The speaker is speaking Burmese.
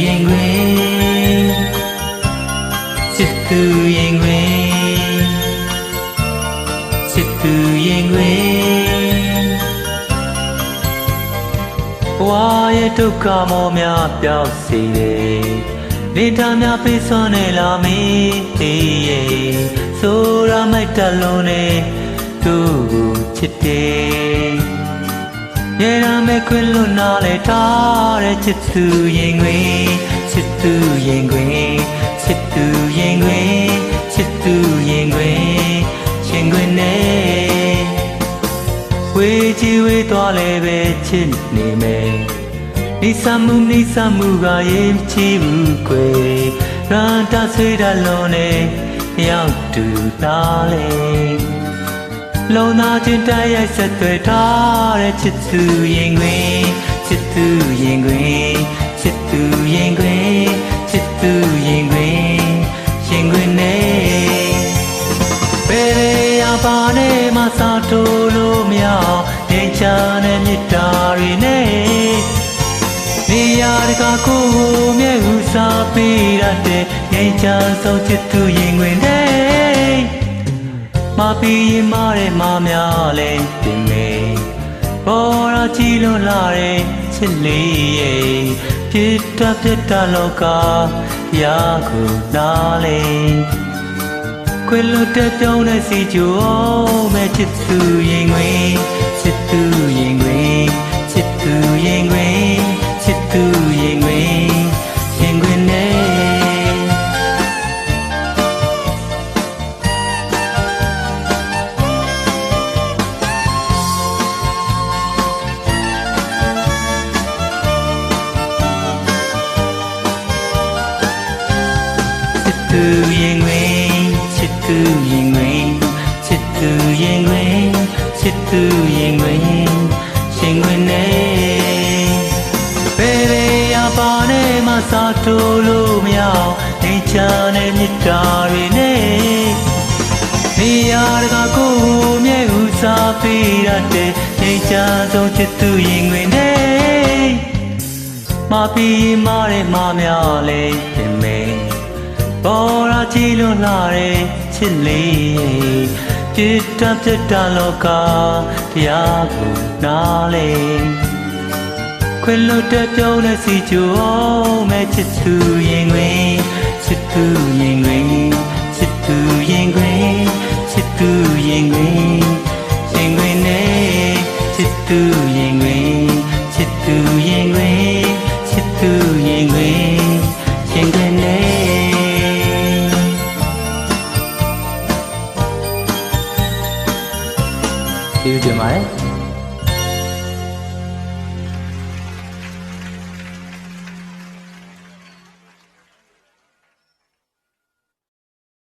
ရင်ခွင်ချစ်သူရင်ခွင်ချစ်သူရင်ခွင်ဘဝရဲ့ဒုက္ခမောများပျောက်စေတယ်လေသားများပေးစွမ်းနေလာမင်းတေးရဲ့ဆိုရမိုက်တလုံးနဲ့သူ့ကိုချစ်တယ်ရေရမဲ့ခွင်လွတ်နာလေထားတဲ့ချစ်သူရင်ခွင်ချစ်သူရင်ခွင်ချစ်သူရင်ခွင်ချစ်သူရင်ခွင်ရင်ခွင်နဲ့ဝေးကြည့်ဝေးသွားလဲပဲချစ်နေမယ်နိစ္စမှုကရင်ချီဘူးကွယ်ရန်တဆွေးတလုံးနဲ့ရောက်တူတာလေလုံသားချင်းတိုက်ရိုက်ဆက်သွယ်ထားတဲ့ချစ်သူရင်ခွင်ချစ်သူရင်ခွင်ချစ်သူရင်ခွင်ချစ်သူရင်ခွင်ရင်ခွင်နဲ့ဘယ်ရပါနဲ့မစားထိုးလို့မရငြိမ်းချမ်းတဲ့မြတ်တာတွေနဲ့နေရာတကာကိုမြဲဥစားပေးရတဲ့ငြိမ်းချမ်းဆုံးချစ်သူရင်ခွင်နဲ့မပြီးရင်မတဲ့မများလဲတင်မေပေါ်ရာကြည်လွန်လာတဲ့ချစ်လေးရဲ့ပြစ်တာလောကရာကိုနားလေခွေလွတ်တဲ့ပြုံးတဲ့စီကြိုးမဲ့ချစ်သူရင်ခွင်ချစ်သူရင်ခွင်ချစ်သူရင်ခွင်ချစ်သူရင်ခွင်ရင်ခွင်နဲ့ချစ်သူရင်ခွင်ချစ်သူရင်ခွင်ချစ်သူရင်ခွင်ချစ်သူရင်ခွင်ရင်ခွင်နဲ့ဘယ်ရပါနဲ့မစားထိုးလို့မရနေချမ်းတဲ့မြတ်တာတွေနဲ့နေရာတကာကိုမြဲဥစားပေးရတဲ့နေချမ်းဆုံးချစ်သူရင်ခွင်နဲ့မပြီးမတဲ့မများလဲတင်မယ်ပေါ်ရာကြည်လွန်လာတဲ့ချစ်လေးပြစ်တာလောကတရားကိုနားလေခွင်လွတ်တဲ့ပြုံးတဲ့စီကြိုးမဲ့ချစ်သူရင်ခွင်ချစ်သူရင်ခွင်ချစ်သူရင်ခွင်ချစ်သူရင်ခွင်ရင်ခွင်နဲ့ချစ်သူရင်ခွင်ချစ်သူရင်ခွင်ချစ်သူရင်ခွင်ရင်ခွင်နဲ့ကျေးဇူးတင်ပါတယ်